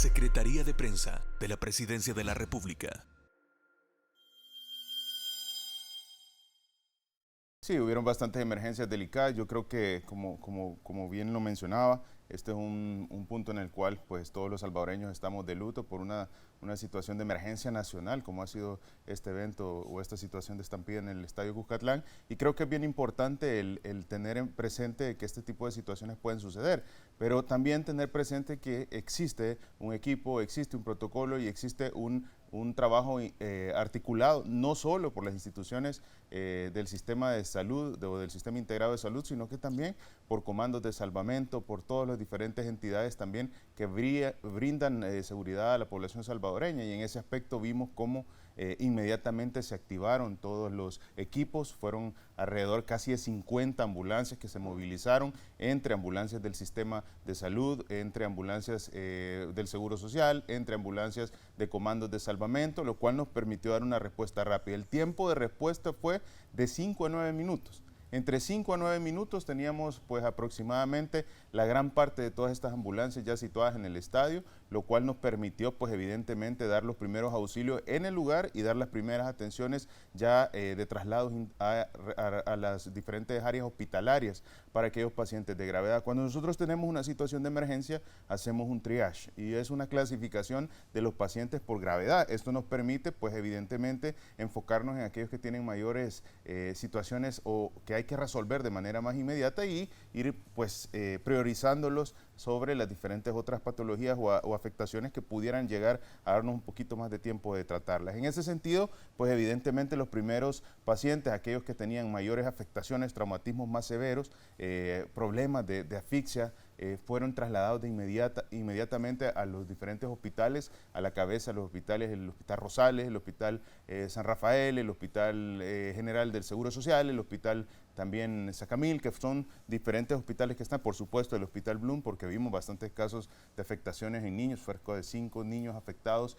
Secretaría de Prensa de la Presidencia de la República. Sí, hubieron bastantes emergencias delicadas. Yo creo que, como bien lo mencionaba, este es un punto en el cual pues todos los salvadoreños estamos de luto por una situación de emergencia nacional, como ha sido este evento o esta situación de estampida en el Estadio Cuscatlán. Y creo que es bien importante el tener en presente que este tipo de situaciones pueden suceder, pero también tener presente que existe un equipo, existe un protocolo y existe un trabajo articulado, no solo por las instituciones del sistema de salud o del sistema integrado de salud, sino que también por comandos de salvamento, por todas las diferentes entidades también que brindan seguridad a la población salvadoreña. Y en ese aspecto vimos cómo inmediatamente se activaron todos los equipos, fueron alrededor casi de 50 ambulancias que se movilizaron, entre ambulancias del sistema de salud, entre ambulancias del Seguro Social, entre ambulancias de comandos de salvamento, lo cual nos permitió dar una respuesta rápida. El tiempo de respuesta fue de 5 a 9 minutos. Entre 5 a 9 minutos teníamos pues aproximadamente la gran parte de todas estas ambulancias ya situadas en el estadio, lo cual nos permitió pues evidentemente dar los primeros auxilios en el lugar y dar las primeras atenciones ya de traslados a las diferentes áreas hospitalarias para aquellos pacientes de gravedad. Cuando nosotros tenemos una situación de emergencia, hacemos un triage y es una clasificación de los pacientes por gravedad. Esto nos permite pues evidentemente enfocarnos en aquellos que tienen mayores situaciones o que hay que resolver de manera más inmediata y ir pues priorizándolos sobre las diferentes otras patologías o afectaciones que pudieran llegar a darnos un poquito más de tiempo de tratarlas. En ese sentido, pues evidentemente los primeros pacientes, aquellos que tenían mayores afectaciones, traumatismos más severos, problemas de asfixia, fueron trasladados inmediatamente a los diferentes hospitales, a la cabeza de los hospitales, el Hospital Rosales, el Hospital San Rafael, el Hospital General del Seguro Social, el Hospital también Sacamil, que son diferentes hospitales que están, por supuesto, el Hospital Bloom, porque vimos bastantes casos de afectaciones en niños, cerca de 5 niños afectados,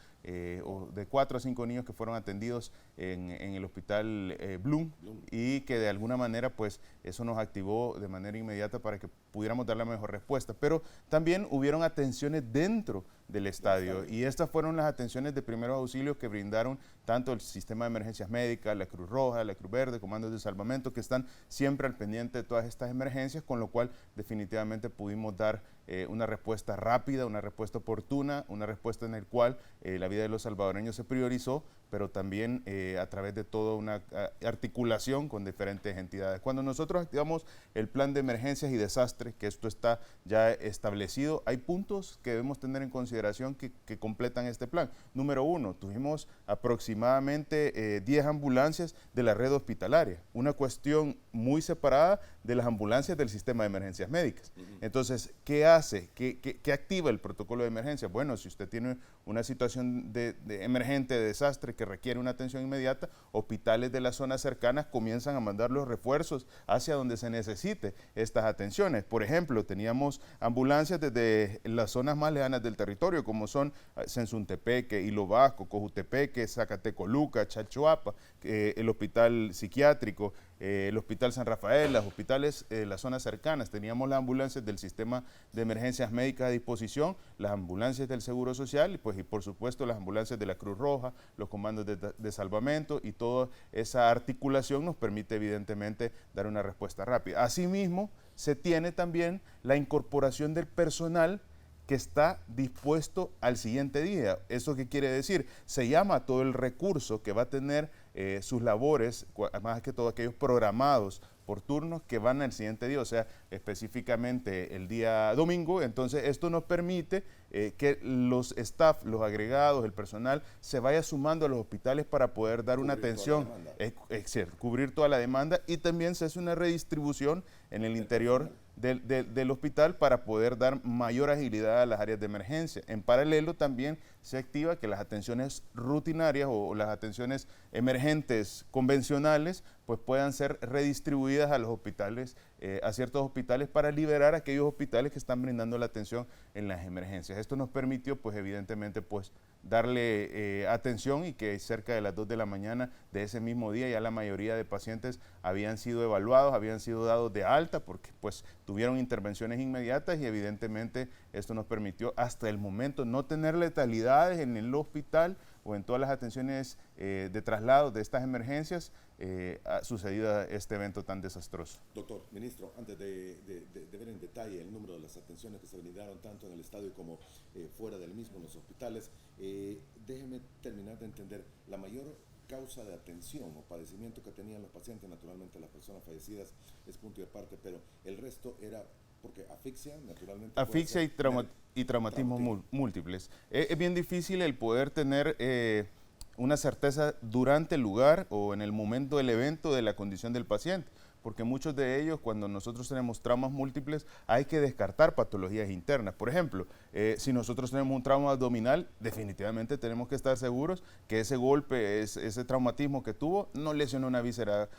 o de 4 a 5 niños que fueron atendidos en el Hospital Bloom, y que de alguna manera, pues, eso nos activó de manera inmediata para que pudiéramos dar la mejor respuesta. Pero también hubieron atenciones dentro del estadio y estas fueron las atenciones de primeros auxilios que brindaron tanto el sistema de emergencias médicas, la Cruz Roja, la Cruz Verde, comandos de salvamento, que están siempre al pendiente de todas estas emergencias, con lo cual definitivamente pudimos dar una respuesta rápida, una respuesta oportuna, una respuesta en la cual la vida de los salvadoreños se priorizó, pero también a través de toda una articulación con diferentes entidades. Cuando nosotros activamos el plan de emergencias y desastres, que esto está ya establecido, hay puntos que debemos tener en consideración que completan este plan. Número 1, tuvimos aproximadamente 10 ambulancias de la red hospitalaria, una cuestión muy separada de las ambulancias del sistema de emergencias médicas. Entonces, ¿qué hace? ¿Qué activa el protocolo de emergencia? Bueno, si usted tiene una situación de emergente, de desastre que requiere una atención inmediata, hospitales de las zonas cercanas comienzan a mandar los refuerzos hacia donde se necesite estas atenciones. Por ejemplo, teníamos ambulancias desde las zonas más lejanas del territorio, como son Sensuntepeque, Hilo Vasco, Cojutepeque, Zacatecoluca, Chalchuapa, el hospital psiquiátrico, el Hospital San Rafael, los hospitales, las zonas cercanas. Teníamos las ambulancias del sistema de emergencias médicas a disposición, las ambulancias del Seguro Social y, pues, y por supuesto las ambulancias de la Cruz Roja, los comandos de salvamento, y toda esa articulación nos permite evidentemente dar una respuesta rápida. Asimismo, se tiene también la incorporación del personal que está dispuesto al siguiente día. ¿Eso qué quiere decir? Se llama todo el recurso que va a tener sus labores, más que todo aquellos programados por turnos que van al siguiente día, o sea, específicamente el día domingo. Entonces, esto nos permite que los staff, los agregados, el personal, se vaya sumando a los hospitales para poder dar una atención, cubrir toda la demanda, y también se hace una redistribución en el interior del hospital para poder dar mayor agilidad a las áreas de emergencia. En paralelo también se activa que las atenciones rutinarias o las atenciones emergentes convencionales pues puedan ser redistribuidas a los hospitales, a ciertos hospitales, para liberar a aquellos hospitales que están brindando la atención en las emergencias. Esto nos permitió, pues evidentemente, pues darle atención, y que cerca de las 2 de la mañana de ese mismo día ya la mayoría de pacientes habían sido evaluados, habían sido dados de alta, porque pues tuvieron intervenciones inmediatas, y evidentemente esto nos permitió hasta el momento no tener letalidades en el hospital o en todas las atenciones de traslado de estas emergencias ha sucedido este evento tan desastroso. Doctor, ministro, antes de ver en detalle el número de las atenciones que se brindaron tanto en el estadio como fuera del mismo, en los hospitales, déjeme terminar de entender la mayor causa de atención o padecimiento que tenían los pacientes. Naturalmente las personas fallecidas es punto y aparte, pero el resto era porque asfixia, naturalmente. Asfixia y traumatismos múltiples. Es bien difícil el poder tener una certeza durante el lugar o en el momento del evento de la condición del paciente, porque muchos de ellos, cuando nosotros tenemos traumas múltiples, hay que descartar patologías internas. Por ejemplo, si nosotros tenemos un trauma abdominal, definitivamente tenemos que estar seguros que ese golpe, ese traumatismo que tuvo, no lesionó una víscera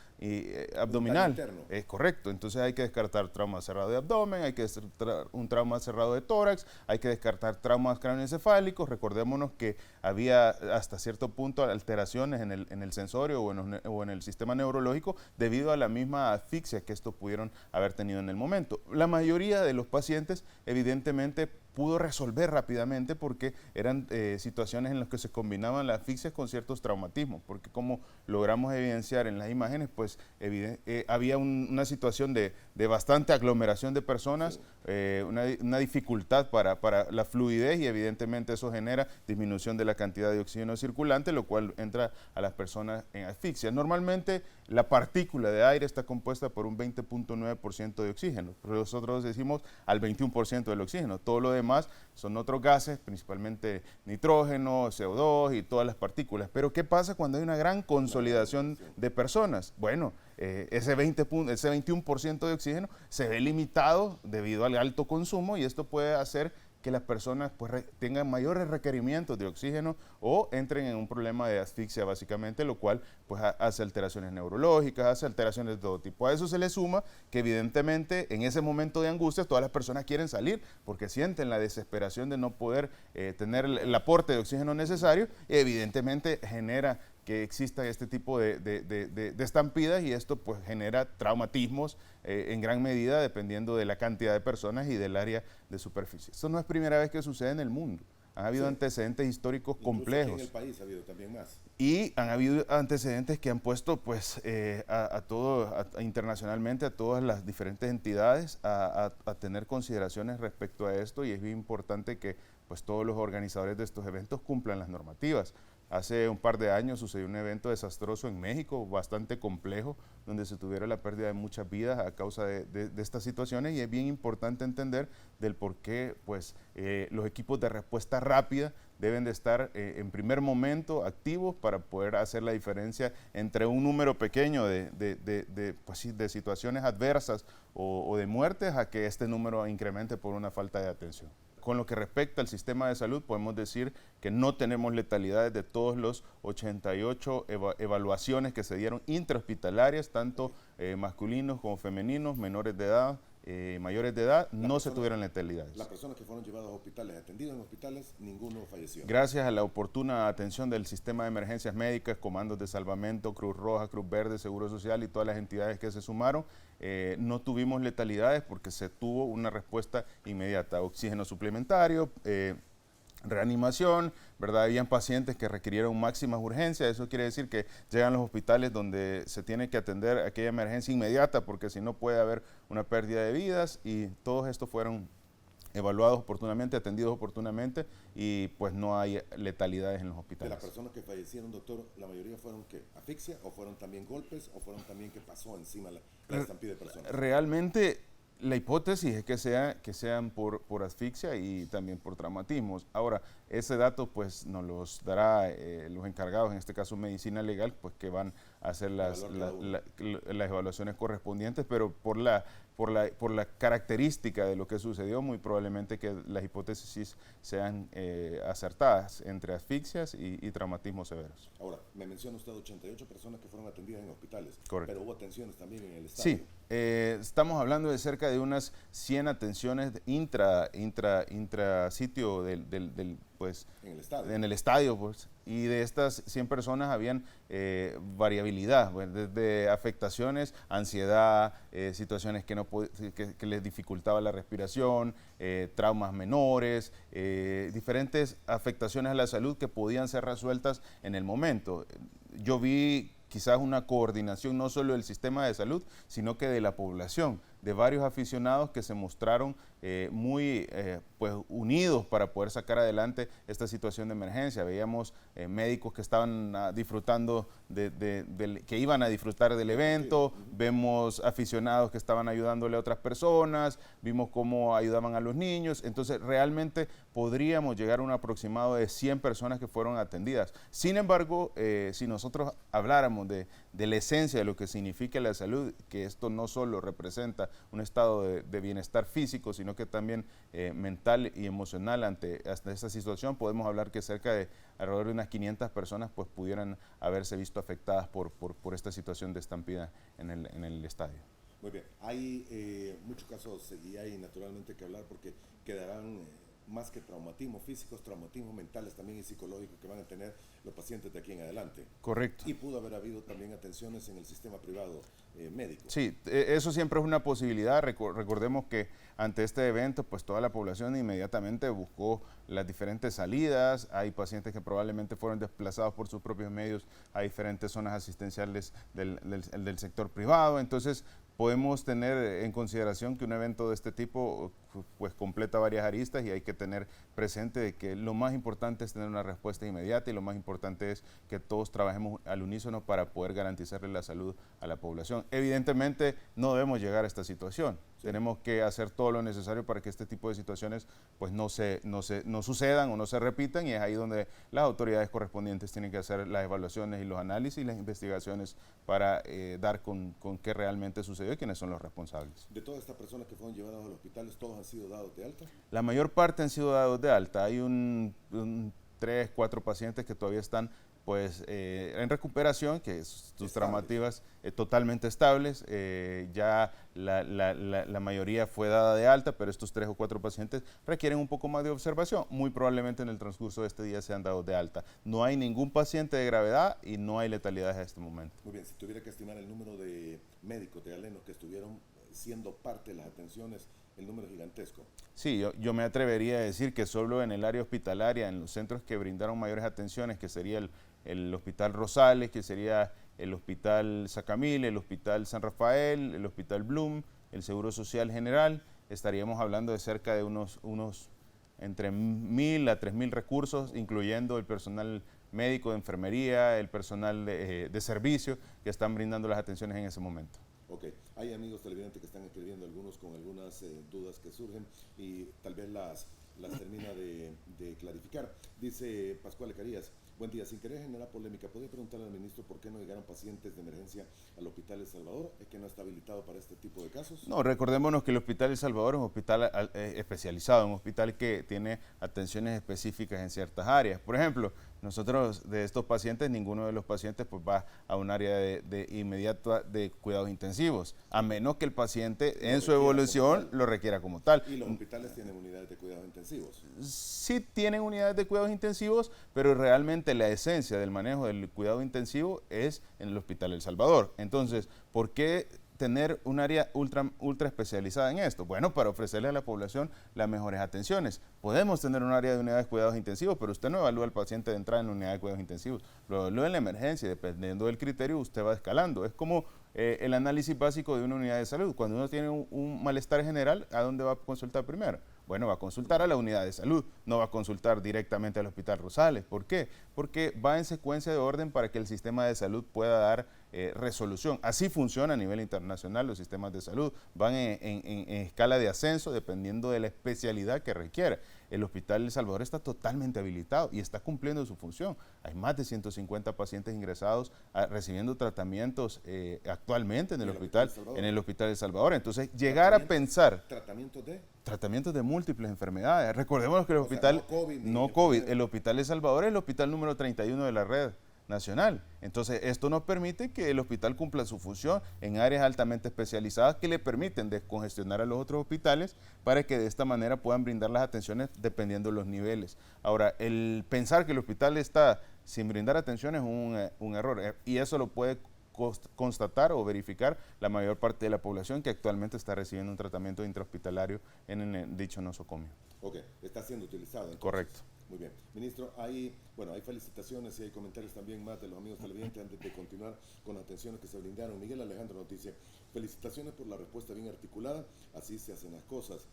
abdominal. Es correcto. Entonces hay que descartar trauma cerrado de abdomen, hay que descartar un trauma cerrado de tórax, hay que descartar traumas craneoencefálicos. Recordémonos que había hasta cierto punto alteraciones en el sensorio o en el sistema neurológico debido a la misma asfixia que estos pudieron haber tenido en el momento. La mayoría de los pacientes evidentemente pudo resolver rápidamente, porque eran situaciones en las que se combinaban las asfixias con ciertos traumatismos, porque como logramos evidenciar en las imágenes, pues había una situación de bastante aglomeración de personas, una dificultad para la fluidez, y evidentemente eso genera disminución de la cantidad de oxígeno circulante, lo cual entra a las personas en asfixia. Normalmente la partícula de aire está compuesta por un 20.9% de oxígeno, pero nosotros decimos al 21% del oxígeno. Todo lo demás son otros gases, principalmente nitrógeno, CO2 y todas las partículas. Pero ¿qué pasa cuando hay una gran consolidación de personas? Bueno, ese 21% de oxígeno se ve limitado debido al alto consumo, y esto puede hacer que las personas pues tengan mayores requerimientos de oxígeno o entren en un problema de asfixia, básicamente, lo cual pues hace alteraciones neurológicas, hace alteraciones de todo tipo. A eso se le suma que evidentemente en ese momento de angustia todas las personas quieren salir porque sienten la desesperación de no poder tener el aporte de oxígeno necesario, y evidentemente genera que exista este tipo de estampidas, y esto pues genera traumatismos en gran medida dependiendo de la cantidad de personas y del área de superficie. Esto no es primera vez que sucede en el mundo. Han habido antecedentes históricos complejos. Incluso aquí en el país ha habido también más. Y han habido antecedentes que han puesto pues internacionalmente a todas las diferentes entidades a tener consideraciones respecto a esto, y es bien importante que pues todos los organizadores de estos eventos cumplan las normativas. Hace un par de años sucedió un evento desastroso en México, bastante complejo, donde se tuviera la pérdida de muchas vidas a causa de estas situaciones, y es bien importante entender del por qué pues, los equipos de respuesta rápida deben de estar en primer momento activos para poder hacer la diferencia entre un número pequeño de situaciones adversas o de muertes a que este número incremente por una falta de atención. Con lo que respecta al sistema de salud, podemos decir que no tenemos letalidades de todos los 88 evaluaciones que se dieron intrahospitalarias, tanto masculinos como femeninos, menores de edad, mayores de edad, no se tuvieron letalidades. Las personas que fueron llevadas a hospitales, atendidos en hospitales, ninguno falleció. Gracias a la oportuna atención del sistema de emergencias médicas, comandos de salvamento, Cruz Roja, Cruz Verde, Seguro Social y todas las entidades que se sumaron, no tuvimos letalidades porque se tuvo una respuesta inmediata, oxígeno suplementario, reanimación, ¿verdad? Habían pacientes que requirieron máximas urgencias. Eso quiere decir que llegan a los hospitales donde se tiene que atender aquella emergencia inmediata, porque si no puede haber una pérdida de vidas, y todos estos fueron evaluados oportunamente, atendidos oportunamente, y pues no hay letalidades en los hospitales. De las personas que fallecieron, doctor, ¿la mayoría fueron qué? ¿Asfixia, o fueron también golpes, o fueron también que pasó encima la estampida de personas? Realmente la hipótesis es que sean por asfixia y también por traumatismos. Ahora, ese dato pues nos los dará los encargados, en este caso medicina legal, pues que van a hacer las evaluaciones correspondientes, pero por la por la característica de lo que sucedió, muy probablemente que las hipótesis sean acertadas entre asfixias y traumatismos severos. Ahora, me menciona usted 88 personas que fueron atendidas en hospitales. Correcto. Pero hubo atenciones también en el estadio. Sí, estamos hablando de cerca de unas 100 atenciones intrasitio pues, en el estadio, pues, y de estas 100 personas habían variabilidad, pues, desde afectaciones, ansiedad, situaciones que les dificultaba la respiración, traumas menores, diferentes afectaciones a la salud que podían ser resueltas en el momento. Yo vi quizás una coordinación no solo del sistema de salud, sino que de la población, de varios aficionados que se mostraron muy pues unidos para poder sacar adelante esta situación de emergencia. Veíamos médicos que estaban disfrutando, que iban a disfrutar del evento, vemos aficionados que estaban ayudándole a otras personas, vimos cómo ayudaban a los niños, entonces realmente podríamos llegar a un aproximado de 100 personas que fueron atendidas. Sin embargo, si nosotros habláramos de la esencia de lo que significa la salud, que esto no solo representa un estado de bienestar físico, sino que también mental y emocional ante esta situación, podemos hablar que cerca de alrededor de unas 500 personas pues pudieran haberse visto afectadas por esta situación de estampida en el estadio. Muy bien, hay muchos casos y hay naturalmente que hablar porque quedarán más que traumatismos físicos, traumatismos mentales también y psicológicos que van a tener los pacientes de aquí en adelante. Correcto. Y pudo haber habido también atenciones en el sistema privado médico. Sí, eso siempre es una posibilidad. Recordemos que ante este evento, pues toda la población inmediatamente buscó las diferentes salidas. Hay pacientes que probablemente fueron desplazados por sus propios medios a diferentes zonas asistenciales del sector privado. Entonces, podemos tener en consideración que un evento de este tipo pues completa varias aristas y hay que tener presente de que lo más importante es tener una respuesta inmediata y lo más importante es que todos trabajemos al unísono para poder garantizarle la salud a la población. Evidentemente no debemos llegar a esta situación. Sí. Tenemos que hacer todo lo necesario para que este tipo de situaciones pues no sucedan o no se repitan y es ahí donde las autoridades correspondientes tienen que hacer las evaluaciones y los análisis y las investigaciones para dar con qué realmente sucedió y quiénes son los responsables. De todas estas personas que fueron llevadas a los hospitales, ¿todos han sido dados de alta? La mayor parte han sido dados de alta. Hay 3, 4 pacientes que todavía están pues en recuperación, que sus traumativas totalmente estables. Ya la mayoría fue dada de alta, pero estos 3 o 4 pacientes requieren un poco más de observación. Muy probablemente en el transcurso de este día sean dados de alta. No hay ningún paciente de gravedad y no hay letalidad a este momento. Muy bien, si tuviera que estimar el número de médicos de galenos que estuvieron siendo parte de las atenciones, el número es gigantesco. Sí, yo me atrevería a decir que solo en el área hospitalaria, en los centros que brindaron mayores atenciones, que sería el Hospital Rosales, que sería el Hospital Sacamil, el Hospital San Rafael, el Hospital Bloom, el Seguro Social General, estaríamos hablando de cerca de unos entre 1.000 a 3.000 recursos, incluyendo el personal médico, de enfermería, el personal de servicio que están brindando las atenciones en ese momento. Ok, hay amigos televidentes que están escribiendo, algunos con algunas dudas que surgen y tal vez las termina de clarificar. Dice Pascual Carías, buen día, sin querer generar polémica, ¿podría preguntarle al ministro por qué no llegaron pacientes de emergencia al Hospital El Salvador? ¿Es que no está habilitado para este tipo de casos? No, recordémonos que el Hospital El Salvador es un hospital especializado, un hospital que tiene atenciones específicas en ciertas áreas. Por ejemplo, nosotros de estos pacientes, ninguno de los pacientes pues va a un área de inmediata de cuidados intensivos, a menos que el paciente en su evolución lo requiera como tal. ¿Y los hospitales tienen unidades de cuidados intensivos? Sí tienen unidades de cuidados intensivos, pero realmente la esencia del manejo del cuidado intensivo es en el Hospital El Salvador. Entonces, ¿por qué tener un área ultra especializada en esto? Bueno, para ofrecerle a la población las mejores atenciones. Podemos tener un área de unidades de cuidados intensivos, pero usted no evalúa al paciente de entrada en la unidad de cuidados intensivos. Lo evalúa en la emergencia, dependiendo del criterio, usted va escalando. Es como el análisis básico de una unidad de salud. Cuando uno tiene un malestar general, ¿a dónde va a consultar primero? Bueno, va a consultar a la unidad de salud, no va a consultar directamente al Hospital Rosales. ¿Por qué? Porque va en secuencia de orden para que el sistema de salud pueda dar resolución. Así funciona a nivel internacional los sistemas de salud, van en escala de ascenso dependiendo de la especialidad que requiere. El Hospital El Salvador está totalmente habilitado y está cumpliendo su función. Hay más de 150 pacientes ingresados recibiendo tratamientos actualmente en el Hospital El Salvador. Entonces, llegar a pensar... Tratamientos de múltiples enfermedades. Recordemos que el hospital... No COVID. El Hospital El Salvador es el hospital número 31 de la red nacional. Entonces, esto nos permite que el hospital cumpla su función en áreas altamente especializadas que le permiten descongestionar a los otros hospitales para que de esta manera puedan brindar las atenciones dependiendo de los niveles. Ahora, el pensar que el hospital está sin brindar atención es un error, y eso lo puede constatar o verificar la mayor parte de la población que actualmente está recibiendo un tratamiento intrahospitalario en el dicho nosocomio. Ok, está siendo utilizado. Entonces. Correcto. Muy bien. Ministro, hay felicitaciones y hay comentarios también más de los amigos televidentes antes de continuar con las atenciones que se brindaron. Miguel Alejandro nos dice, felicitaciones por la respuesta bien articulada, así se hacen las cosas.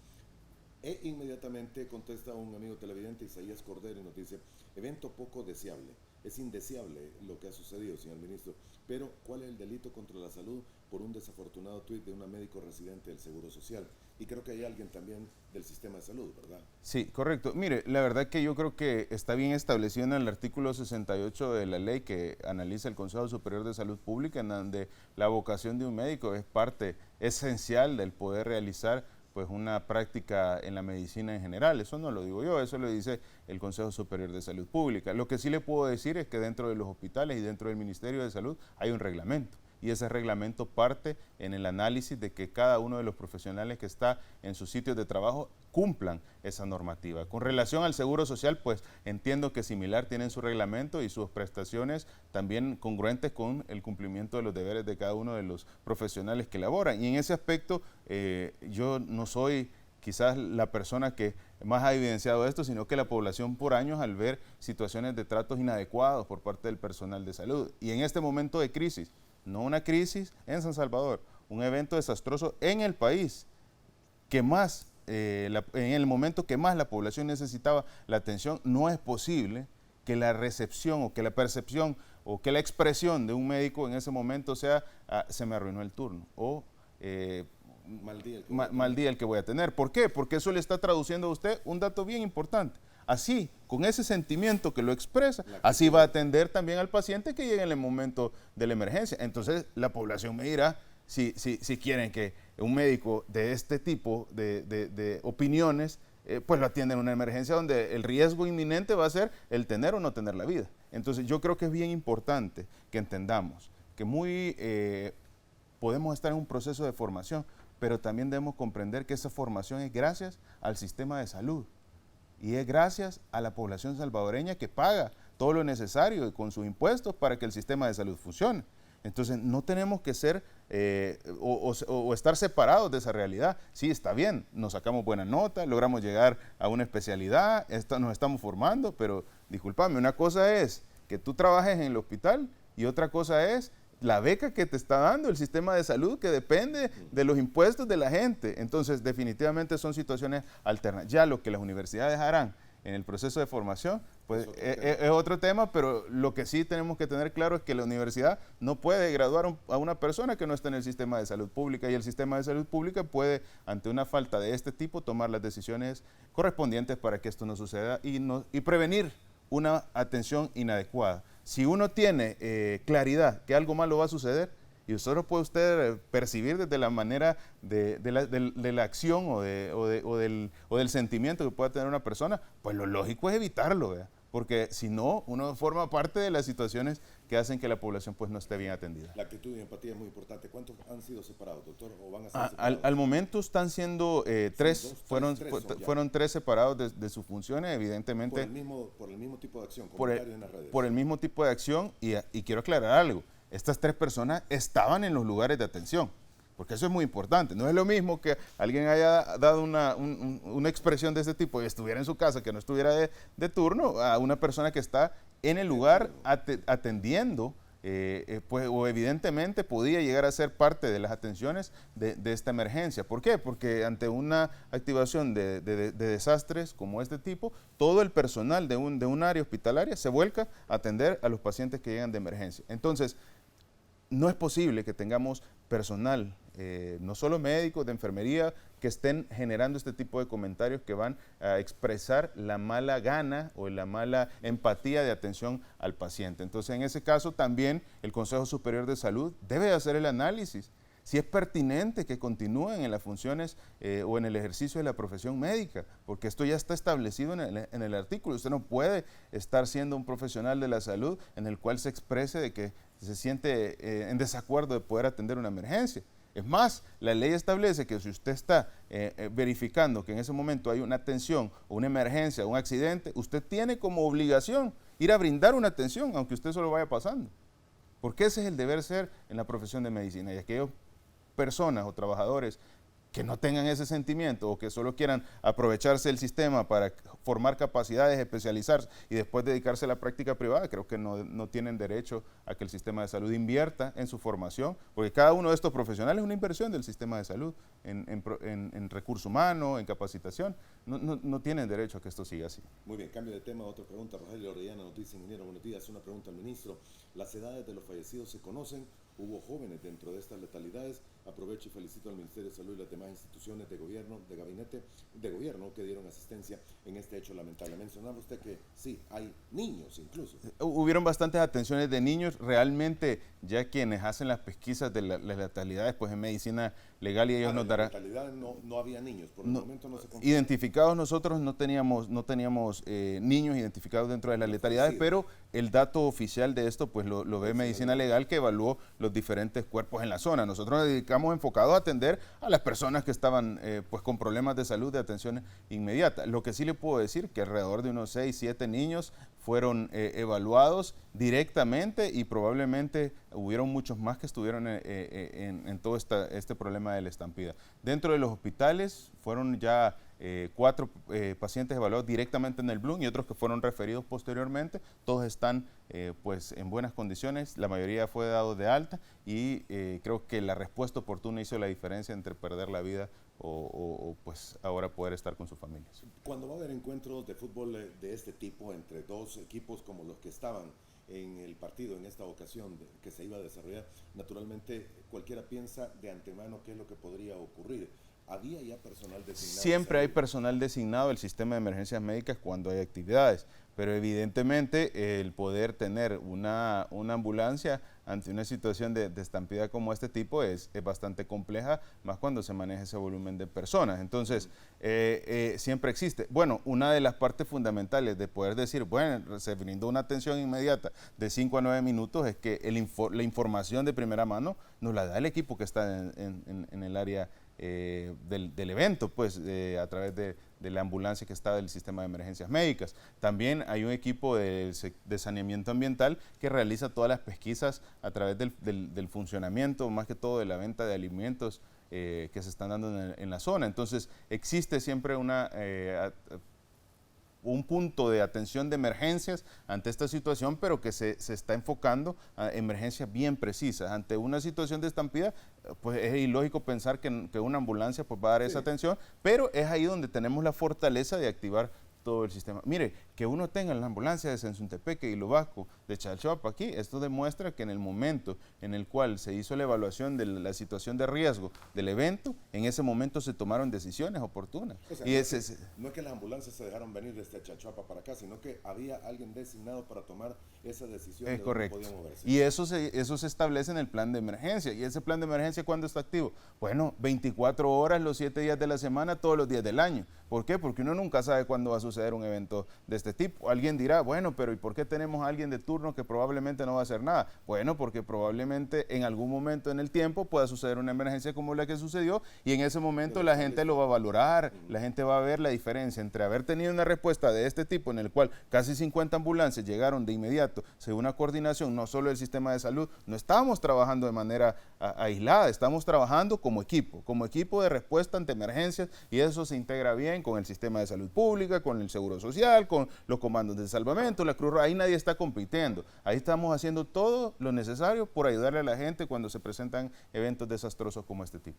E inmediatamente contesta un amigo televidente, Isaías Cordero, y nos dice, evento poco deseable. Es indeseable lo que ha sucedido, señor ministro, pero ¿cuál es el delito contra la salud por un desafortunado tuit de una médico residente del Seguro Social? Y creo que hay alguien también del sistema de salud, ¿verdad? Sí, correcto. Mire, la verdad que yo creo que está bien establecido en el artículo 68 de la ley que analiza el Consejo Superior de Salud Pública, en donde la vocación de un médico es parte esencial del poder realizar pues una práctica en la medicina en general. Eso no lo digo yo, eso lo dice el Consejo Superior de Salud Pública. Lo que sí le puedo decir es que dentro de los hospitales y dentro del Ministerio de Salud hay un reglamento, y ese reglamento parte en el análisis de que cada uno de los profesionales que está en sus sitios de trabajo cumplan esa normativa. Con relación al Seguro Social, pues entiendo que similar tienen su reglamento y sus prestaciones también congruentes con el cumplimiento de los deberes de cada uno de los profesionales que laboran. Y en ese aspecto yo no soy quizás la persona que más ha evidenciado esto, sino que la población por años al ver situaciones de tratos inadecuados por parte del personal de salud. Y en este momento de crisis, no una crisis en San Salvador, un evento desastroso en el país, que más, en el momento que más la población necesitaba la atención, no es posible que la recepción o que la percepción o que la expresión de un médico en ese momento sea, se me arruinó el turno, o mal día el que voy a tener. ¿Por qué? Porque eso le está traduciendo a usted un dato bien importante. Así, con ese sentimiento que lo expresa, así va a atender también al paciente que llegue en el momento de la emergencia. Entonces, la población me dirá si quieren que un médico de este tipo de opiniones, pues lo atienda en una emergencia donde el riesgo inminente va a ser el tener o no tener la vida. Entonces, yo creo que es bien importante que entendamos que podemos estar en un proceso de formación, pero también debemos comprender que esa formación es gracias al sistema de salud. Y es gracias a la población salvadoreña que paga todo lo necesario con sus impuestos para que el sistema de salud funcione. Entonces, no tenemos que ser o estar separados de esa realidad. Sí, está bien, nos sacamos buena nota, logramos llegar a una especialidad, nos estamos formando, pero discúlpame, una cosa es que tú trabajes en el hospital y otra cosa es la beca que te está dando el sistema de salud, que depende de los impuestos de la gente. Entonces, definitivamente son situaciones alternas. Ya lo que las universidades harán en el proceso de formación, pues es otro tema, pero lo que sí tenemos que tener claro es que la universidad no puede graduar a una persona que no está en el sistema de salud pública, y el sistema de salud pública puede, ante una falta de este tipo, tomar las decisiones correspondientes para que esto no suceda y prevenir una atención inadecuada. Si uno tiene claridad que algo malo va a suceder, y eso lo puede usted percibir desde la manera de la acción o del sentimiento que pueda tener una persona, pues lo lógico es evitarlo, ¿verdad? Porque si no, uno forma parte de las situaciones que hacen que la población pues no esté bien atendida. La actitud y empatía es muy importante. ¿Cuántos han sido separados, doctor, o van a ser separados? Al momento están siendo tres, fueron tres separados de sus funciones, evidentemente. Por el mismo tipo de acción, comentarios en las redes. Por el mismo tipo de acción, y quiero aclarar algo. Estas tres personas estaban en los lugares de atención, porque eso es muy importante. No es lo mismo que alguien haya dado una expresión de este tipo y estuviera en su casa, que no estuviera de turno, a una persona que está en el lugar atendiendo, pues, o evidentemente podía llegar a ser parte de las atenciones de esta emergencia. ¿Por qué? Porque ante una activación de desastres como este tipo, todo el personal de un área hospitalaria se vuelca a atender a los pacientes que llegan de emergencia. Entonces, no es posible que tengamos personal, no solo médicos de enfermería, que estén generando este tipo de comentarios que van a expresar la mala gana o la mala empatía de atención al paciente. Entonces, en ese caso también el Consejo Superior de Salud debe hacer el análisis si es pertinente que continúen en las funciones o en el ejercicio de la profesión médica, porque esto ya está establecido en el artículo. Usted no puede estar siendo un profesional de la salud en el cual se exprese de que se siente en desacuerdo de poder atender una emergencia. Es más, la ley establece que si usted está verificando que en ese momento hay una atención o una emergencia o un accidente, usted tiene como obligación ir a brindar una atención, aunque usted solo vaya pasando. Porque ese es el deber ser en la profesión de medicina. Y aquellos personas o trabajadores que no tengan ese sentimiento o que solo quieran aprovecharse del sistema para formar capacidades, especializarse y después dedicarse a la práctica privada, creo que no tienen derecho a que el sistema de salud invierta en su formación, porque cada uno de estos profesionales es una inversión del sistema de salud en recurso humano, en capacitación. No tienen derecho a que esto siga así. Muy bien, cambio de tema, otra pregunta. Rogelio Orellana, Noticias Ingeniero, buenos días. Una pregunta al ministro. ¿Las edades de los fallecidos se conocen? ¿Hubo jóvenes dentro de estas letalidades? Aprovecho y felicito al Ministerio de Salud y las demás instituciones de gobierno, de gabinete de gobierno que dieron asistencia en este hecho lamentable. Mencionaba usted que sí, hay niños incluso. Hubieron bastantes atenciones de niños. Realmente ya quienes hacen las pesquisas de las letalidades, pues en medicina legal y ellos nos darán. En letalidad no había niños, por el momento no se confirmó. Identificados nosotros no teníamos niños identificados dentro de las letalidades, pero el dato oficial de esto pues lo ve medicina legal, que evaluó los diferentes cuerpos en la zona. Nosotros nos dedicamos enfocados a atender a las personas que estaban pues con problemas de salud de atención inmediata. Lo que sí le puedo decir que alrededor de unos 6, 7 niños fueron evaluados directamente y probablemente hubieron muchos más que estuvieron en todo este problema de la estampida. Dentro de los hospitales fueron ya 4 pacientes evaluados directamente en el Bloom y otros que fueron referidos posteriormente. Todos están pues en buenas condiciones, la mayoría fue dado de alta y creo que la respuesta oportuna hizo la diferencia entre perder la vida o pues ahora poder estar con sus familias. Cuando va a haber encuentros de fútbol de este tipo entre dos equipos como los que estaban en el partido en esta ocasión que se iba a desarrollar, naturalmente cualquiera piensa de antemano qué es lo que podría ocurrir. ¿Había ya personal designado? Siempre hay personal designado del sistema de emergencias médicas cuando hay actividades, pero evidentemente el poder tener una ambulancia ante una situación de estampida como este tipo es bastante compleja, más cuando se maneja ese volumen de personas. Entonces, siempre existe. Bueno, una de las partes fundamentales de poder decir, bueno, se brindó una atención inmediata de 5 a 9 minutos es que la información de primera mano nos la da el equipo que está en el área del evento, pues a través de la ambulancia que está del sistema de emergencias médicas. También hay un equipo de saneamiento ambiental que realiza todas las pesquisas a través del funcionamiento, más que todo de la venta de alimentos que se están dando en la zona. Entonces existe siempre un punto de atención de emergencias ante esta situación, pero que se está enfocando a emergencias bien precisas. Ante una situación de estampida, pues es ilógico pensar que una ambulancia pues va a dar esa atención, pero es ahí donde tenemos la fortaleza de activar todo el sistema. Mire, que uno tenga la ambulancia de Sensuntepeque y Lubasco, de Chalchuapa aquí, esto demuestra que en el momento en el cual se hizo la evaluación de la situación de riesgo del evento, en ese momento se tomaron decisiones oportunas. O sea, no es que las ambulancias se dejaron venir desde Chalchuapa para acá, sino que había alguien designado para tomar esa decisión. Es correcto. Podía moverse. Y eso se establece en el plan de emergencia. ¿Y ese plan de emergencia cuándo está activo? Bueno, 24 horas, los 7 días de la semana, todos los días del año. ¿Por qué? Porque uno nunca sabe cuándo va a suceder un evento de este tipo. Alguien dirá, bueno, pero ¿y por qué tenemos a alguien de turno que probablemente no va a hacer nada? Bueno, porque probablemente en algún momento en el tiempo pueda suceder una emergencia como la que sucedió y en ese momento la gente lo va a valorar, la gente va a ver la diferencia entre haber tenido una respuesta de este tipo en el cual casi 50 ambulancias llegaron de inmediato, según una coordinación no solo del sistema de salud, no estábamos trabajando de manera aislada, estamos trabajando como equipo de respuesta ante emergencias y eso se integra bien con el sistema de salud pública, con el seguro social, con los comandos de salvamento, la Cruz Roja. Ahí nadie está compitiendo, ahí estamos haciendo todo lo necesario por ayudarle a la gente cuando se presentan eventos desastrosos como este tipo.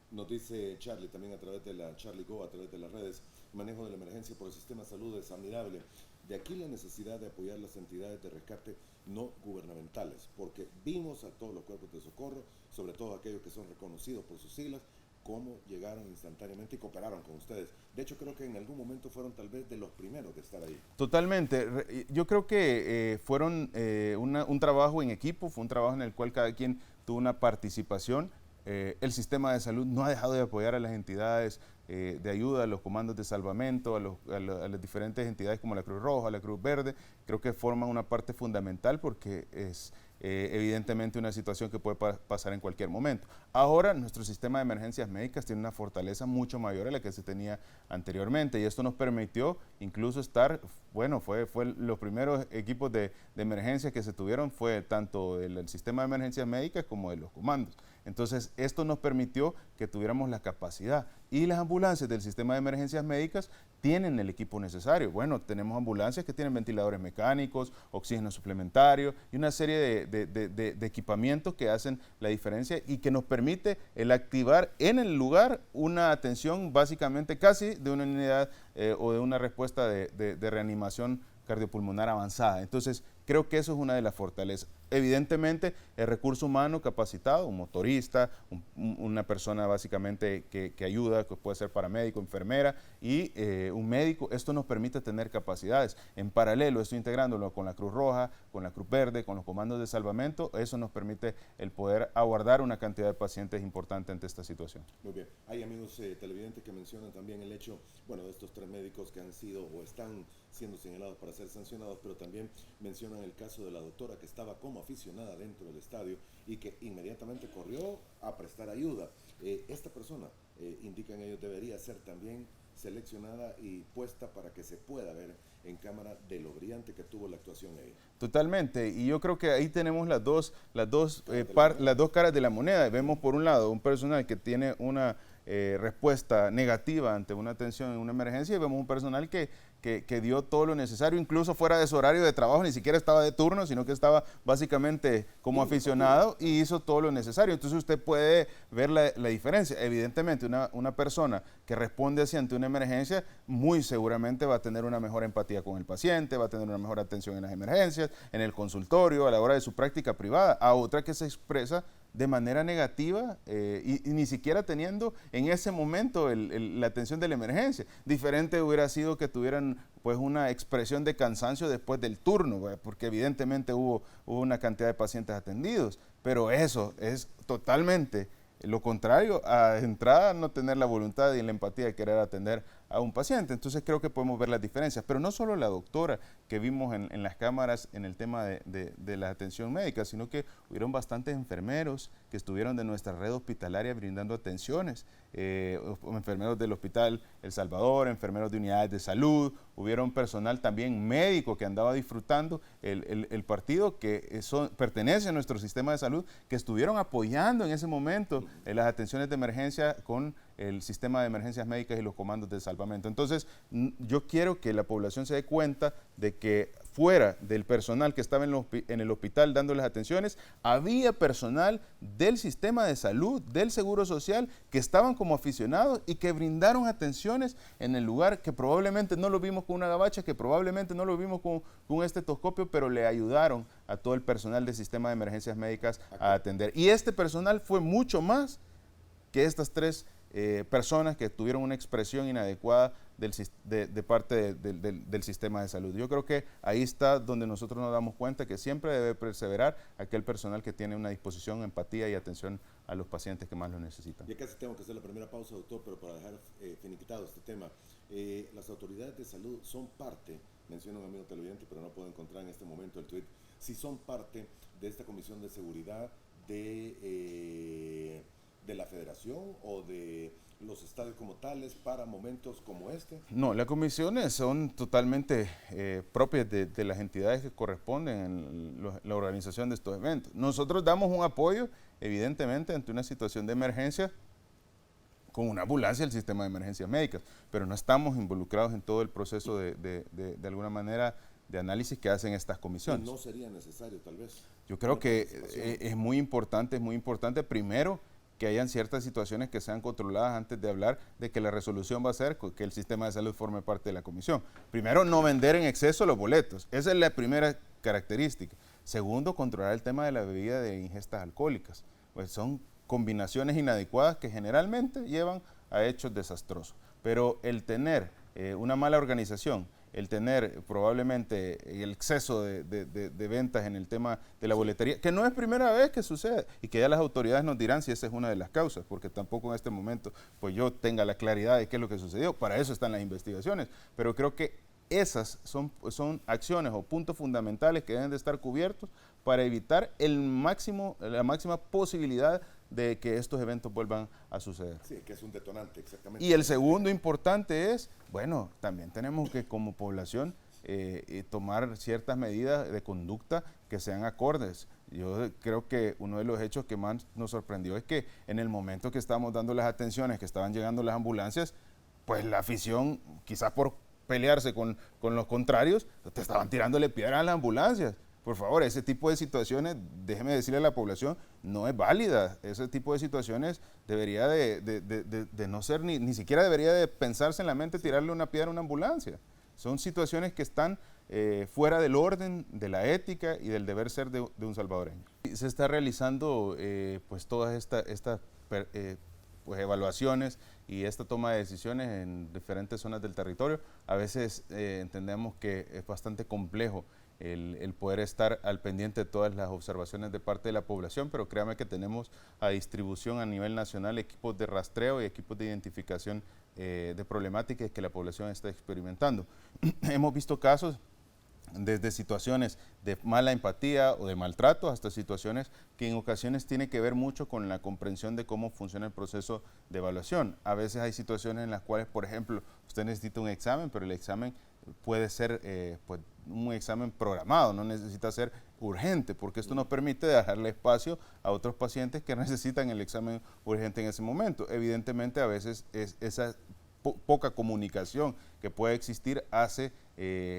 Nos dice Charlie también a través de la Charlie Go, a través de las redes, manejo de la emergencia por el sistema de salud es admirable. De aquí la necesidad de apoyar las entidades de rescate no gubernamentales, porque vimos a todos los cuerpos de socorro, sobre todo aquellos que son reconocidos por sus siglas, cómo llegaron instantáneamente y cooperaron con ustedes. De hecho, creo que en algún momento fueron tal vez de los primeros de estar ahí. Totalmente. Yo creo que fueron un trabajo en equipo, fue un trabajo en el cual cada quien tuvo una participación. El sistema de salud no ha dejado de apoyar a las entidades de ayuda, a los comandos de salvamento, a las diferentes entidades como la Cruz Roja, la Cruz Verde. Creo que forman una parte fundamental porque es evidentemente una situación que puede pasar en cualquier momento. Ahora nuestro sistema de emergencias médicas tiene una fortaleza mucho mayor a la que se tenía anteriormente y esto nos permitió incluso estar, bueno, fue los primeros equipos de emergencia que se tuvieron fue tanto el sistema de emergencias médicas como de los comandos. Entonces, esto nos permitió que tuviéramos la capacidad y las ambulancias del sistema de emergencias médicas tienen el equipo necesario. Bueno, tenemos ambulancias que tienen ventiladores mecánicos, oxígeno suplementario y una serie de equipamientos que hacen la diferencia y que nos permite el activar en el lugar una atención básicamente casi de una unidad o de una respuesta de reanimación cardiopulmonar avanzada. Entonces, creo que eso es una de las fortalezas. Evidentemente, el recurso humano capacitado, un motorista, una persona básicamente que ayuda, que puede ser paramédico, enfermera y un médico, esto nos permite tener capacidades. En paralelo, esto integrándolo con la Cruz Roja, con la Cruz Verde, con los comandos de salvamento, eso nos permite el poder abordar una cantidad de pacientes importante ante esta situación. Muy bien. Hay amigos televidentes que mencionan también el hecho, bueno, de estos 3 médicos que han sido o están siendo señalados para ser sancionados, pero también mencionan el caso de la doctora que estaba como aficionada dentro del estadio y que inmediatamente corrió a prestar ayuda. Esta persona, indican ellos, debería ser también seleccionada y puesta para que se pueda ver en cámara de lo brillante que tuvo la actuación ella. Totalmente, y yo creo que ahí tenemos las dos caras de la moneda. Vemos por un lado un personal que tiene una respuesta negativa ante una atención en una emergencia y vemos un personal que dio todo lo necesario, incluso fuera de su horario de trabajo, ni siquiera estaba de turno, sino que estaba básicamente como aficionado y hizo todo lo necesario. Entonces usted puede ver la diferencia. Evidentemente una persona que responde así ante una emergencia, muy seguramente va a tener una mejor empatía con el paciente, va a tener una mejor atención en las emergencias, en el consultorio, a la hora de su práctica privada, a otra que se expresa de manera negativa y ni siquiera teniendo en ese momento la atención de la emergencia. Diferente hubiera sido que tuvieran pues una expresión de cansancio después del turno, porque evidentemente hubo una cantidad de pacientes atendidos, pero eso es totalmente lo contrario a entrada no tener la voluntad y la empatía de querer atender a un paciente. Entonces creo que podemos ver las diferencias, pero no solo la doctora que vimos en las cámaras en el tema de la atención médica, sino que hubieron bastantes enfermeros que estuvieron de nuestra red hospitalaria brindando atenciones, enfermeros del Hospital El Salvador, enfermeros de unidades de salud, hubieron personal también médico que andaba disfrutando el partido que pertenece a nuestro sistema de salud, que estuvieron apoyando en ese momento las atenciones de emergencia con el sistema de emergencias médicas y los comandos de salvamento. Entonces, yo quiero que la población se dé cuenta de que fuera del personal que estaba en el hospital dando las atenciones, había personal del sistema de salud, del Seguro Social, que estaban como aficionados y que brindaron atenciones en el lugar, que probablemente no lo vimos con una gabacha, que probablemente no lo vimos con un estetoscopio, pero le ayudaron a todo el personal del sistema de emergencias médicas a atender. Y este personal fue mucho más que estas 3 personas que tuvieron una expresión inadecuada de parte del sistema de salud. Yo creo que ahí está donde nosotros nos damos cuenta que siempre debe perseverar aquel personal que tiene una disposición, empatía y atención a los pacientes que más lo necesitan. Ya casi tengo que hacer la primera pausa, doctor, pero para dejar finiquitado este tema, las autoridades de salud son parte, menciona un amigo televidente, pero no puedo encontrar en este momento el tweet, si son parte de esta comisión de seguridad de la federación o de los estadios como tales para momentos como este? No, las comisiones son totalmente propias de las entidades que corresponden en la organización de estos eventos. Nosotros damos un apoyo, evidentemente, ante una situación de emergencia con una ambulancia del sistema de emergencias médicas, pero no estamos involucrados en todo el proceso de alguna manera de análisis que hacen estas comisiones. ¿Y no sería necesario tal vez? Yo creo que es muy importante primero que hayan ciertas situaciones que sean controladas antes de hablar de que la resolución va a ser que el sistema de salud forme parte de la comisión. Primero, no vender en exceso los boletos. Esa es la primera característica. Segundo, controlar el tema de la bebida de ingestas alcohólicas. Pues son combinaciones inadecuadas que generalmente llevan a hechos desastrosos. Pero el tener una mala organización, el tener probablemente el exceso de ventas en el tema de la boletería, que no es primera vez que sucede y que ya las autoridades nos dirán si esa es una de las causas, porque tampoco en este momento pues yo tenga la claridad de qué es lo que sucedió, para eso están las investigaciones, pero creo que esas son acciones o puntos fundamentales que deben de estar cubiertos para evitar la máxima posibilidad de que estos eventos vuelvan a suceder. Sí, que es un detonante, exactamente. Y el segundo importante es, bueno, también tenemos que como población tomar ciertas medidas de conducta que sean acordes. Yo creo que uno de los hechos que más nos sorprendió es que en el momento que estábamos dando las atenciones, que estaban llegando las ambulancias, pues la afición, quizás por pelearse con los contrarios, te estaban tirándole piedras a las ambulancias. Por favor, ese tipo de situaciones, déjeme decirle a la población, no es válida. Ese tipo de situaciones debería de no ser, ni siquiera debería de pensarse en la mente tirarle una piedra a una ambulancia. Son situaciones que están fuera del orden, de la ética y del deber ser de un salvadoreño. Se está realizando pues todas estas pues evaluaciones y esta toma de decisiones en diferentes zonas del territorio. A veces entendemos que es bastante complejo el poder estar al pendiente de todas las observaciones de parte de la población, pero créame que tenemos a distribución a nivel nacional equipos de rastreo y equipos de identificación de problemáticas que la población está experimentando. Hemos visto casos desde situaciones de mala empatía o de maltrato hasta situaciones que en ocasiones tienen que ver mucho con la comprensión de cómo funciona el proceso de evaluación. A veces hay situaciones en las cuales, por ejemplo, usted necesita un examen, pero el examen puede ser pues, un examen programado, no necesita ser urgente, porque esto nos permite dejarle espacio a otros pacientes que necesitan el examen urgente en ese momento. Evidentemente, a veces esa poca comunicación que puede existir hace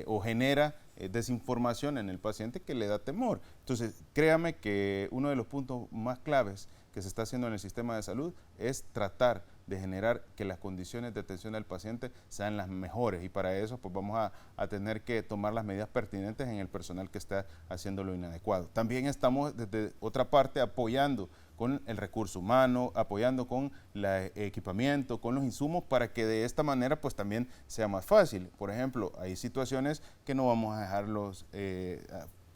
o genera desinformación en el paciente que le da temor. Entonces, créame que uno de los puntos más claves que se está haciendo en el sistema de salud es tratar de generar que las condiciones de atención del paciente sean las mejores, y para eso pues vamos a tener que tomar las medidas pertinentes en el personal que está haciendo lo inadecuado. También estamos desde otra parte apoyando con el recurso humano, apoyando con el equipamiento, con los insumos, para que de esta manera pues también sea más fácil. Por ejemplo, hay situaciones que no vamos a dejarlos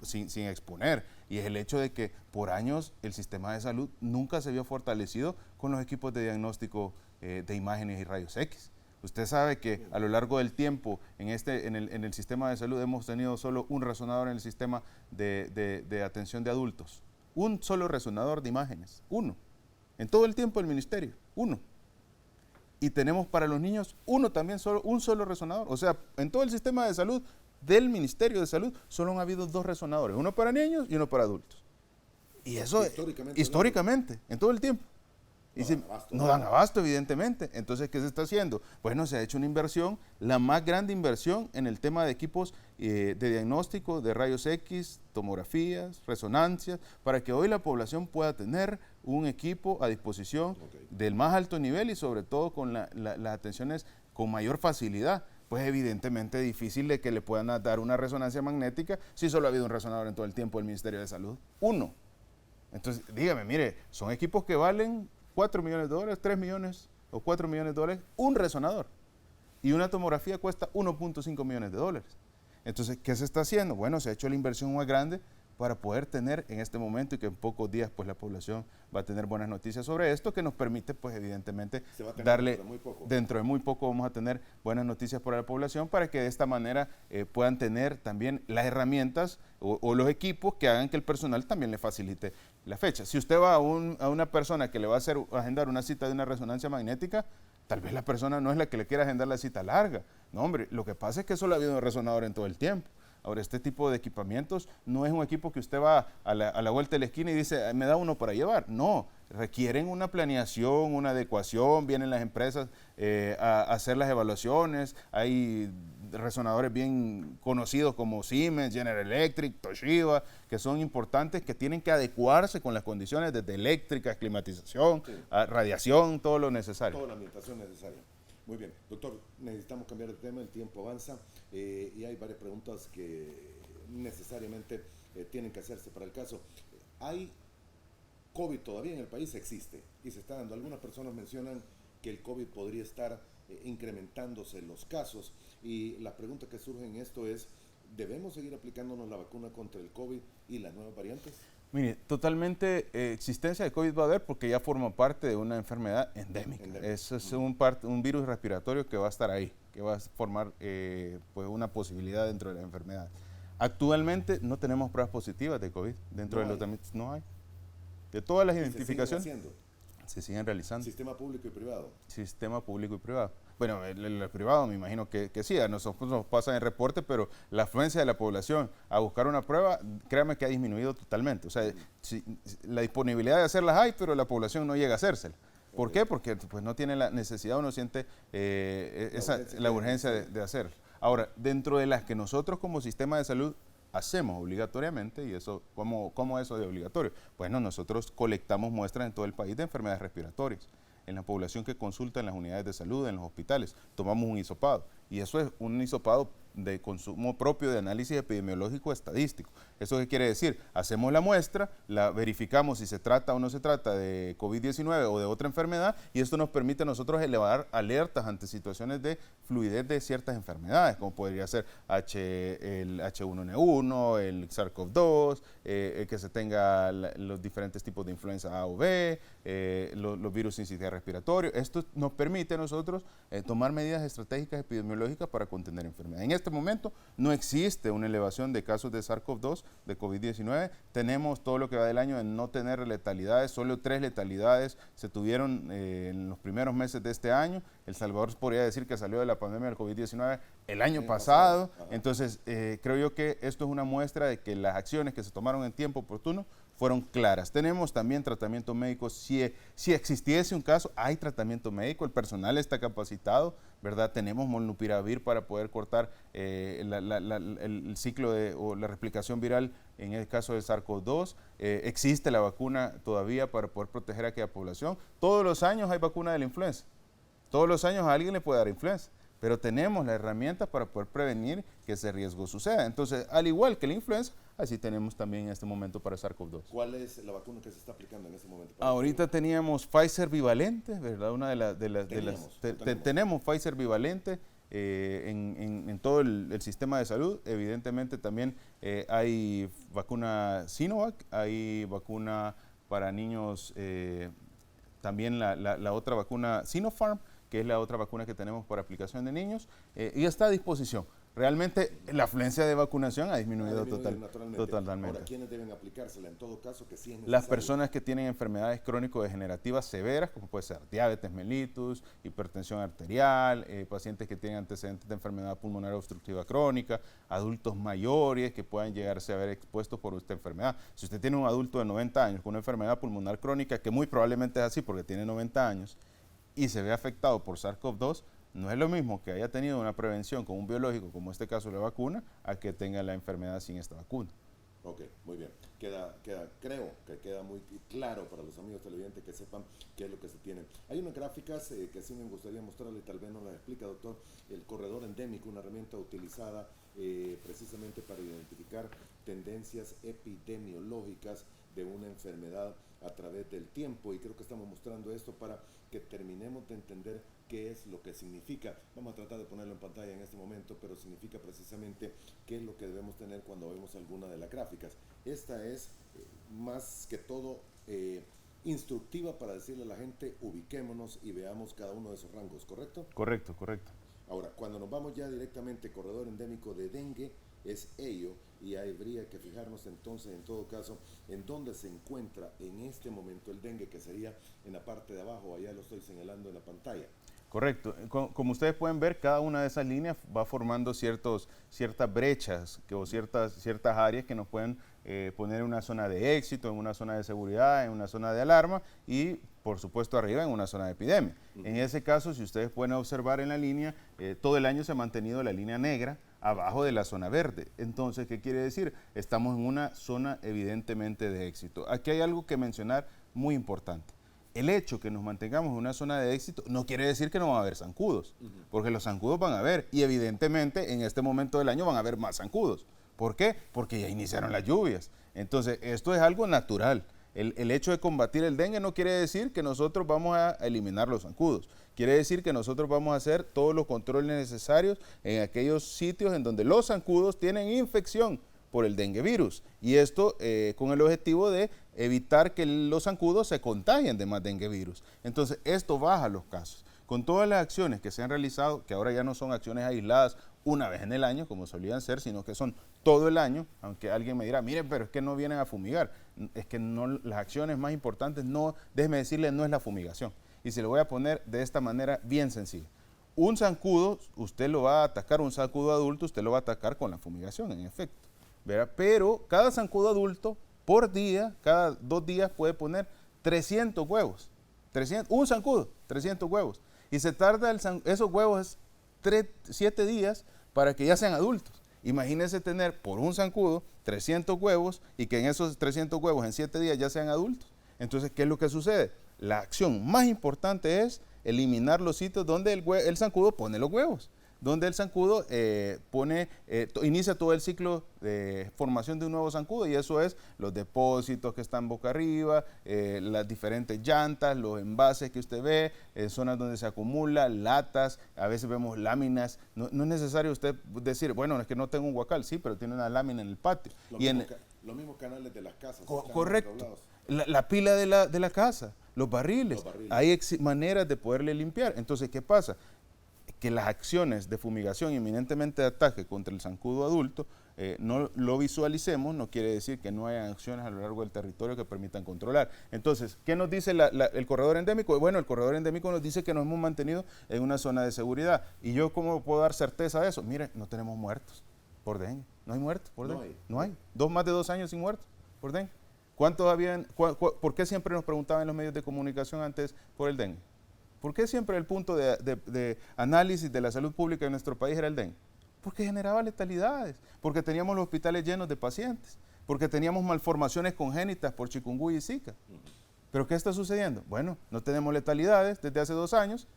sin exponer, y es el hecho de que por años el sistema de salud nunca se vio fortalecido con los equipos de diagnóstico de imágenes y rayos X. Usted sabe que a lo largo del tiempo en el sistema de salud hemos tenido solo un resonador en el sistema de atención de adultos. Un solo resonador de imágenes, uno. En todo el tiempo del ministerio, uno. Y tenemos para los niños uno también, un solo resonador. O sea, en todo el sistema de salud del Ministerio de Salud solo han habido 2 resonadores, uno para niños y uno para adultos. Y eso históricamente en todo el tiempo. No dan abasto, evidentemente. Entonces, ¿qué se está haciendo? Bueno, se ha hecho una inversión, la más grande inversión en el tema de equipos de diagnóstico, de rayos X, tomografías, resonancias, para que hoy la población pueda tener un equipo a disposición del más alto nivel y sobre todo con las atenciones con mayor facilidad. Pues evidentemente difícil de que le puedan dar una resonancia magnética si solo ha habido un resonador en todo el tiempo del Ministerio de Salud. Uno. Entonces, dígame, mire, son equipos que valen $4 millones, $3 millones o $4 millones, un resonador. Y una tomografía cuesta $1.5 millones. Entonces, ¿qué se está haciendo? Bueno, se ha hecho la inversión más grande para poder tener en este momento, y que en pocos días pues la población va a tener buenas noticias sobre esto, que nos permite pues evidentemente darle, dentro de muy poco vamos a tener buenas noticias para la población, para que de esta manera puedan tener también las herramientas o los equipos que hagan que el personal también le facilite la fecha. Si usted va a una persona que le va a agendar una cita de una resonancia magnética, tal vez la persona no es la que le quiera agendar la cita larga. No, hombre, lo que pasa es que solo ha habido un resonador en todo el tiempo. Ahora, este tipo de equipamientos no es un equipo que usted va a la vuelta de la esquina y dice, me da uno para llevar. No, requieren una planeación, una adecuación, vienen las empresas a hacer las evaluaciones, hay resonadores bien conocidos como Siemens, General Electric, Toshiba, que son importantes, que tienen que adecuarse con las condiciones desde eléctricas, climatización, Sí. radiación, todo lo necesario. Toda la ambientación necesaria. Muy bien, doctor, necesitamos cambiar de tema, el tiempo avanza y hay varias preguntas que necesariamente tienen que hacerse para el caso. ¿Hay COVID todavía en el país? Existe y se está dando. Algunas personas mencionan que el COVID podría estar incrementándose los casos y la pregunta que surge en esto es, ¿debemos seguir aplicándonos la vacuna contra el COVID y las nuevas variantes? Mire, totalmente existencia de COVID va a haber porque ya forma parte de una enfermedad endémica. Eso es un virus respiratorio que va a estar ahí, que va a formar pues una posibilidad dentro de la enfermedad. Actualmente no tenemos pruebas positivas de COVID dentro de los tamitos, no hay. De todas las identificaciones se siguen realizando. Sistema público y privado. Sistema público y privado. Bueno, el privado me imagino que sí, a nosotros nos pasa en el reporte, pero la afluencia de la población a buscar una prueba, créame que ha disminuido totalmente. O sea, la disponibilidad de hacerlas hay, pero la población no llega a hacérsela. ¿Por qué? Porque pues, no tiene la necesidad o no siente la urgencia de hacerlo. Ahora, dentro de las que nosotros como sistema de salud hacemos obligatoriamente, y eso, ¿cómo eso de obligatorio? Bueno, nosotros colectamos muestras en todo el país de enfermedades respiratorias, en la población que consulta en las unidades de salud, en los hospitales, tomamos un hisopado, y eso es un hisopado de consumo propio de análisis epidemiológico estadístico. ¿Eso qué quiere decir? Hacemos la muestra, la verificamos si se trata o no se trata de COVID-19 o de otra enfermedad, y esto nos permite a nosotros elevar alertas ante situaciones de fluidez de ciertas enfermedades, como podría ser el H1N1, el SARS-CoV-2, que se tenga los diferentes tipos de influenza A o B, los virus sin sistema respiratorio. Esto nos permite a nosotros tomar medidas estratégicas epidemiológicas para contener enfermedades. En este momento no existe una elevación de casos de SARS-CoV-2, de COVID-19. Tenemos todo lo que va del año en no tener letalidades, solo 3 letalidades se tuvieron en los primeros meses de este año. El Salvador podría decir que salió de la pandemia del COVID-19 el año pasado. Entonces, creo yo que esto es una muestra de que las acciones que se tomaron en tiempo oportuno fueron claras. Tenemos también tratamiento médico. Si existiese un caso, hay tratamiento médico, el personal está capacitado, ¿verdad? Tenemos molnupiravir para poder cortar el ciclo o la replicación viral en el caso del SARS-CoV-2. Existe la vacuna todavía para poder proteger a aquella población. Todos los años hay vacuna de la influenza. Todos los años a alguien le puede dar influenza, pero tenemos la herramienta para poder prevenir que ese riesgo suceda. Entonces, al igual que la influenza, así tenemos también en este momento para SARS-CoV-2. ¿Cuál es la vacuna que se está aplicando en este momento? Ahorita teníamos Pfizer bivalente, ¿verdad? Tenemos Pfizer bivalente en todo el sistema de salud. Evidentemente también hay vacuna Sinovac, hay vacuna para niños, también la otra vacuna Sinopharm, que es la otra vacuna que tenemos para aplicación de niños, y está a disposición. Realmente la afluencia de vacunación ha disminuido totalmente. Ahora, ¿quiénes deben aplicársela? En todo caso, que sí es necesario. Las personas que tienen enfermedades crónico-degenerativas severas, como puede ser diabetes mellitus, hipertensión arterial, pacientes que tienen antecedentes de enfermedad pulmonar obstructiva crónica, adultos mayores que puedan llegarse a ver expuestos por esta enfermedad. Si usted tiene un adulto de 90 años con una enfermedad pulmonar crónica, que muy probablemente es así porque tiene 90 años, y se ve afectado por SARS-CoV-2, no es lo mismo que haya tenido una prevención con un biológico, como en este caso la vacuna, a que tenga la enfermedad sin esta vacuna. Ok, muy bien. Creo que queda muy claro para los amigos televidentes que sepan qué es lo que se tiene. Hay unas gráficas que sí me gustaría mostrarle, tal vez nos las explica, doctor. El corredor endémico, una herramienta utilizada precisamente para identificar tendencias epidemiológicas de una enfermedad a través del tiempo, y creo que estamos mostrando esto para que terminemos de entender qué es lo que significa. Vamos a tratar de ponerlo en pantalla en este momento, pero significa precisamente qué es lo que debemos tener cuando vemos alguna de las gráficas. Esta es más que todo instructiva para decirle a la gente, ubiquémonos y veamos cada uno de esos rangos, ¿correcto? Correcto. Ahora, cuando nos vamos ya directamente corredor endémico de dengue, es ello, y habría que fijarnos entonces, en todo caso, en dónde se encuentra en este momento el dengue, que sería en la parte de abajo, allá lo estoy señalando en la pantalla. Correcto. Como ustedes pueden ver, cada una de esas líneas va formando ciertas brechas o ciertas áreas que nos pueden poner en una zona de éxito, en una zona de seguridad, en una zona de alarma, y por supuesto arriba en una zona de epidemia. En ese caso, si ustedes pueden observar en la línea, todo el año se ha mantenido la línea negra abajo de la zona verde. Entonces, ¿qué quiere decir? Estamos en una zona evidentemente de éxito. Aquí hay algo que mencionar muy importante. El hecho que nos mantengamos en una zona de éxito no quiere decir que no van a haber zancudos, porque los zancudos van a haber y evidentemente en este momento del año van a haber más zancudos. ¿Por qué? Porque ya iniciaron las lluvias. Entonces, esto es algo natural. El hecho de combatir el dengue no quiere decir que nosotros vamos a eliminar los zancudos. Quiere decir que nosotros vamos a hacer todos los controles necesarios en aquellos sitios en donde los zancudos tienen infección por el dengue virus. Y esto con el objetivo de evitar que los zancudos se contagien de más dengue virus. Entonces, esto baja los casos. Con todas las acciones que se han realizado, que ahora ya no son acciones aisladas una vez en el año, como solían ser, sino que son todo el año, aunque alguien me dirá, miren, pero es que no vienen a fumigar. Es que no, las acciones más importantes, no, déjeme decirle, no es la fumigación. Y se lo voy a poner de esta manera bien sencilla. Un zancudo, usted lo va a atacar, un zancudo adulto, usted lo va a atacar con la fumigación, en efecto, ¿verdad? Pero cada zancudo adulto, por día, cada 2 días puede poner 300 huevos. Un zancudo, 300 huevos. Y se tarda esos huevos 7 días para que ya sean adultos. Imagínense tener por un zancudo 300 huevos y que en esos 300 huevos en 7 días ya sean adultos. Entonces, ¿qué es lo que sucede? La acción más importante es eliminar los sitios donde el zancudo pone los huevos, donde el zancudo inicia todo el ciclo de formación de un nuevo zancudo, y eso es los depósitos que están boca arriba, las diferentes llantas, los envases que usted ve, zonas donde se acumula, latas, a veces vemos láminas. No es necesario usted decir, bueno, es que no tengo un huacal, sí, pero tiene una lámina en el patio. Los mismos canales de las casas. Correcto. La pila de la casa, los barriles. Hay maneras de poderle limpiar. Entonces, ¿qué pasa? Que las acciones de fumigación inminentemente de ataque contra el zancudo adulto no lo visualicemos, no quiere decir que no haya acciones a lo largo del territorio que permitan controlar. Entonces, ¿qué nos dice el corredor endémico? Bueno, el corredor endémico nos dice que nos hemos mantenido en una zona de seguridad. ¿Y yo cómo puedo dar certeza de eso? Mire, no tenemos muertos por dengue. No hay muertos por dengue. No hay. Más de 2 años sin muertos por dengue. ¿Cuántos habían? ¿Por qué siempre nos preguntaban en los medios de comunicación antes por el dengue? ¿Por qué siempre el punto de análisis de la salud pública en nuestro país era el dengue? Porque generaba letalidades, porque teníamos los hospitales llenos de pacientes, porque teníamos malformaciones congénitas por chikungunya y zika. ¿Pero qué está sucediendo? Bueno, no tenemos letalidades desde hace 2 años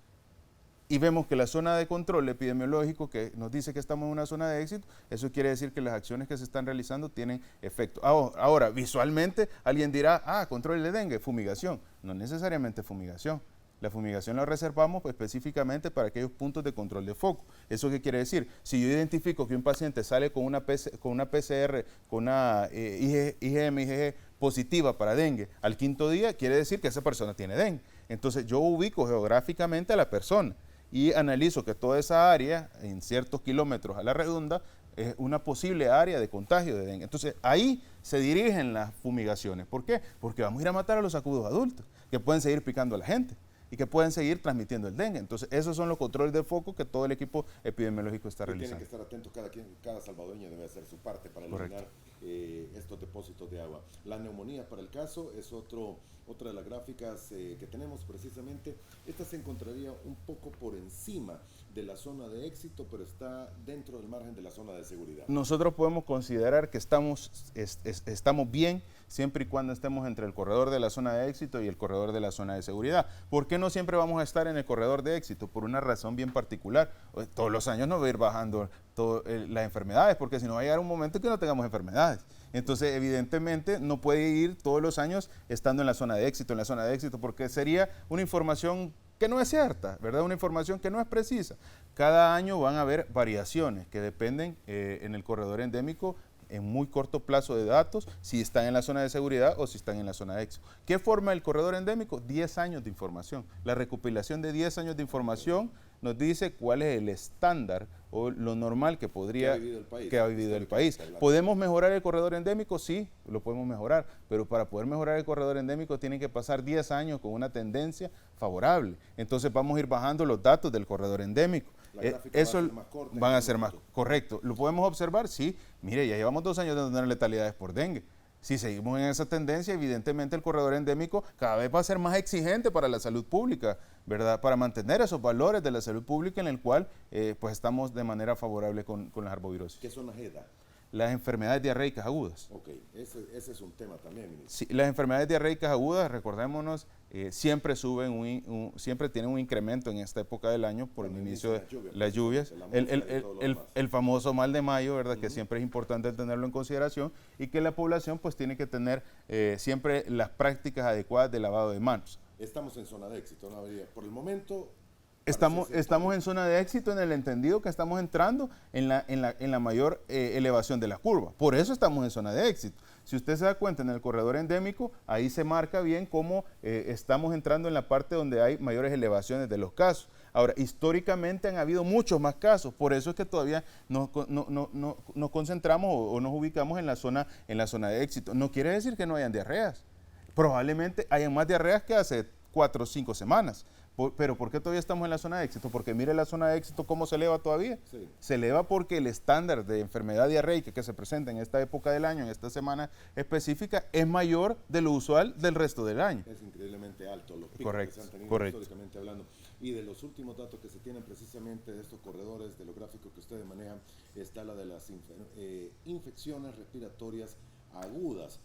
y vemos que la zona de control epidemiológico que nos dice que estamos en una zona de éxito, eso quiere decir que las acciones que se están realizando tienen efecto. Ahora, visualmente alguien dirá, control de dengue, fumigación. No necesariamente fumigación. La fumigación la reservamos específicamente para aquellos puntos de control de foco. ¿Eso qué quiere decir? Si yo identifico que un paciente sale con una PCR, con una IgM-IgG positiva para dengue, al 5.º día quiere decir que esa persona tiene dengue. Entonces yo ubico geográficamente a la persona y analizo que toda esa área, en ciertos kilómetros a la redonda, es una posible área de contagio de dengue. Entonces ahí se dirigen las fumigaciones. ¿Por qué? Porque vamos a ir a matar a los zancudos adultos, que pueden seguir picando a la gente y que pueden seguir transmitiendo el dengue. Entonces, esos son los controles de foco que todo el equipo epidemiológico está realizando. Tienen que estar atentos, cada salvadoreño debe hacer su parte para eliminar estos depósitos de agua. La neumonía, para el caso, es otra de las gráficas que tenemos precisamente. Esta se encontraría un poco por encima de la zona de éxito, pero está dentro del margen de la zona de seguridad. Nosotros podemos considerar que estamos bien siempre y cuando estemos entre el corredor de la zona de éxito y el corredor de la zona de seguridad. ¿Por qué no siempre vamos a estar en el corredor de éxito? Por una razón bien particular. Todos los años no va a ir bajando las enfermedades, porque si no va a llegar un momento que no tengamos enfermedades. Entonces, evidentemente, no puede ir todos los años estando en la zona de éxito, porque sería una información que no es cierta, ¿verdad? Una información que no es precisa. Cada año van a haber variaciones que dependen en el corredor endémico en muy corto plazo de datos, si están en la zona de seguridad o si están en la zona de éxito. ¿Qué forma el corredor endémico? 10 años de información. La recopilación de 10 años de información nos dice cuál es el estándar o lo normal que ha vivido el país. ¿Podemos mejorar el corredor endémico? Sí, lo podemos mejorar, pero para poder mejorar el corredor endémico tienen que pasar 10 años con una tendencia favorable. Entonces vamos a ir bajando los datos del corredor endémico. Eso van a ser más correcto. ¿Lo podemos observar? Sí. Mire, ya llevamos 2 años de tener letalidades por dengue. Si seguimos en esa tendencia, evidentemente el corredor endémico cada vez va a ser más exigente para la salud pública, ¿verdad? Para mantener esos valores de la salud pública en el cual pues estamos de manera favorable con la arbovirosis. ¿Qué son las EDA? Las enfermedades diarreicas agudas. Ok, ese es un tema también, ministro. Sí, las enfermedades diarreicas agudas, recordémonos, siempre siempre tienen un incremento en esta época del año por el inicio de las lluvias. El famoso mal de mayo, ¿verdad? Que siempre es importante tenerlo en consideración y que la población pues tiene que tener siempre las prácticas adecuadas de lavado de manos. Estamos en zona de éxito, ¿no? Por el momento... Estamos en zona de éxito en el entendido que estamos entrando en la mayor elevación de la curva. Por eso estamos en zona de éxito. Si usted se da cuenta en el corredor endémico, ahí se marca bien cómo estamos entrando en la parte donde hay mayores elevaciones de los casos. Ahora, históricamente han habido muchos más casos, por eso es que todavía nos concentramos o nos ubicamos en la zona de éxito. No quiere decir que no hayan diarreas. Probablemente hayan más diarreas que hace 4 o 5 semanas. Pero ¿por qué todavía estamos en la zona de éxito? Porque mire la zona de éxito cómo se eleva todavía. Sí. Se eleva porque el estándar de enfermedad diarreica que se presenta en esta época del año, en esta semana específica, es mayor de lo usual del resto del año. Es increíblemente alto los picos Correcto, que se han tenido correcto. históricamente hablando. Y de los últimos datos que se tienen precisamente de estos corredores, de los gráficos que ustedes manejan, está la de las infecciones respiratorias agudas.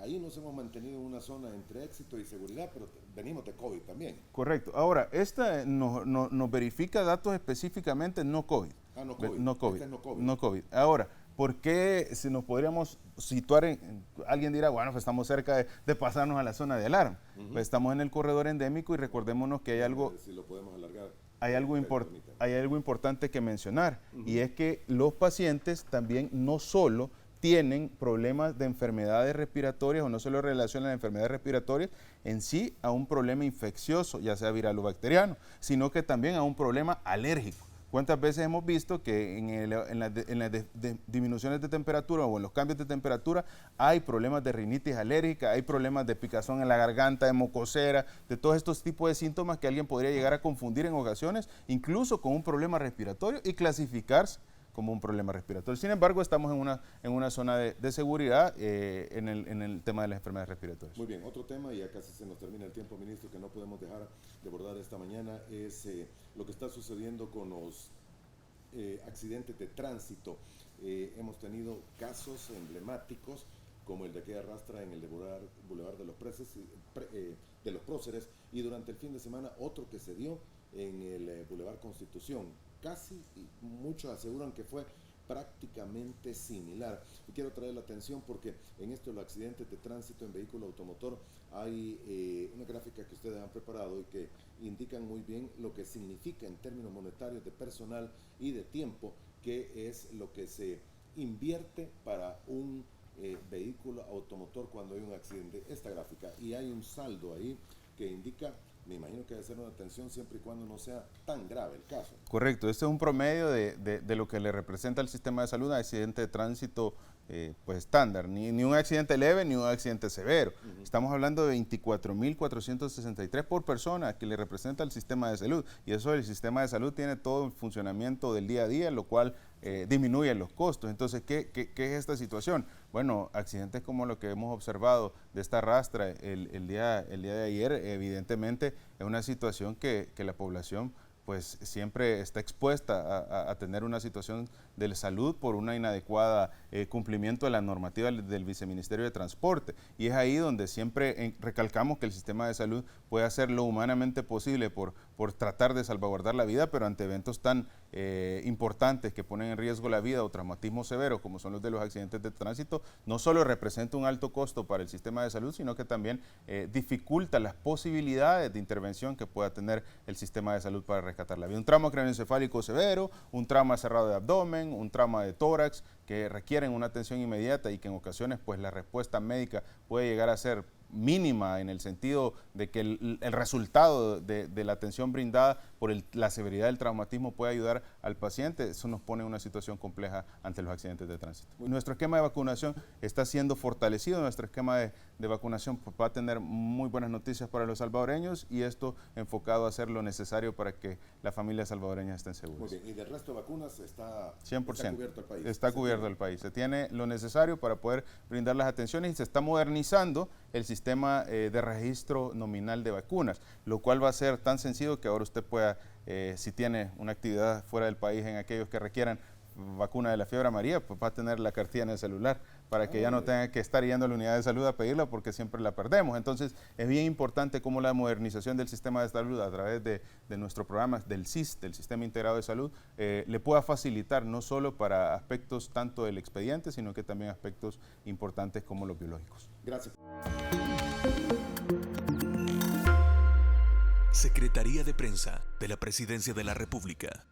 Ahí nos hemos mantenido en una zona entre éxito y seguridad, pero venimos de COVID también. Correcto. Ahora, esta nos verifica datos específicamente no COVID. Ah, no COVID. No COVID. Esta es no COVID. No COVID. Ahora, ¿por qué si nos podríamos situar alguien dirá, bueno, pues estamos cerca de pasarnos a la zona de alarma? Pues estamos en el corredor endémico y recordémonos que hay algo... Si lo podemos alargar. Hay algo importante que mencionar y es que los pacientes también no solo tienen problemas de enfermedades respiratorias o no se lo relacionan las enfermedades respiratorias en sí a un problema infeccioso, ya sea viral o bacteriano, sino que también a un problema alérgico. ¿Cuántas veces hemos visto que en las disminuciones de temperatura o en los cambios de temperatura hay problemas de rinitis alérgica, hay problemas de picazón en la garganta, de mocosera, de todos estos tipos de síntomas que alguien podría llegar a confundir en ocasiones, incluso con un problema respiratorio y clasificarse como un problema respiratorio? Sin embargo, estamos en una zona de seguridad en el tema de las enfermedades respiratorias. Muy bien, otro tema, y ya casi se nos termina el tiempo, ministro, que no podemos dejar de abordar esta mañana, es lo que está sucediendo con los accidentes de tránsito. Hemos tenido casos emblemáticos, como el de aquella rastra en el Boulevard de los Próceres, y durante el fin de semana otro que se dio en el Boulevard Constitución. Casi, y muchos aseguran que fue prácticamente similar. Y quiero traer la atención porque en esto de los accidentes de tránsito en vehículo automotor hay una gráfica que ustedes han preparado y que indican muy bien lo que significa en términos monetarios de personal y de tiempo, que es lo que se invierte para un vehículo automotor cuando hay un accidente. Esta gráfica, y hay un saldo ahí que indica, me imagino que debe ser una atención siempre y cuando no sea tan grave el caso. Correcto, este es un promedio de lo que le representa al sistema de salud un accidente de tránsito pues estándar, ni un accidente leve ni un accidente severo. Estamos hablando de 24.463 por persona que le representa al sistema de salud, y eso el sistema de salud tiene todo el funcionamiento del día a día, lo cual disminuye los costos. Entonces, ¿qué es esta situación? Bueno, accidentes como lo que hemos observado de esta rastra el día de ayer, evidentemente es una situación que la población pues siempre está expuesta a tener una situación de salud por una inadecuada cumplimiento de la normativa del Viceministerio de Transporte. Y es ahí donde siempre recalcamos que el sistema de salud puede hacer lo humanamente posible por tratar de salvaguardar la vida, pero ante eventos tan importantes que ponen en riesgo la vida o traumatismos severos como son los de los accidentes de tránsito, no solo representa un alto costo para el sistema de salud, sino que también dificulta las posibilidades de intervención que pueda tener el sistema de salud para rescatar la vida. Un trauma craneoencefálico severo, un trauma cerrado de abdomen, un trauma de tórax que requieren una atención inmediata y que en ocasiones pues la respuesta médica puede llegar a ser mínima en el sentido de que el resultado de la atención brindada la severidad del traumatismo puede ayudar al paciente, eso nos pone en una situación compleja ante los accidentes de tránsito. Nuestro esquema de vacunación está siendo fortalecido, nuestro esquema de vacunación va a tener muy buenas noticias para los salvadoreños y esto enfocado a hacer lo necesario para que las familias salvadoreñas estén seguras. Muy bien, y del resto de vacunas está 100%. Está cubierto el país. Está cubierto el país. Se tiene lo necesario para poder brindar las atenciones y se está modernizando el sistema de registro nominal de vacunas, lo cual va a ser tan sencillo que ahora usted pueda, si tiene una actividad fuera del país en aquellos que requieran vacuna de la fiebre amarilla, pues va a tener la cartilla en el celular para que ya no tenga que estar yendo a la unidad de salud a pedirla porque siempre la perdemos. Entonces es bien importante cómo la modernización del sistema de salud a través de nuestro programa del SIS, del Sistema Integrado de Salud, le pueda facilitar no solo para aspectos tanto del expediente, sino que también aspectos importantes como los biológicos. Gracias. Secretaría de Prensa de la Presidencia de la República.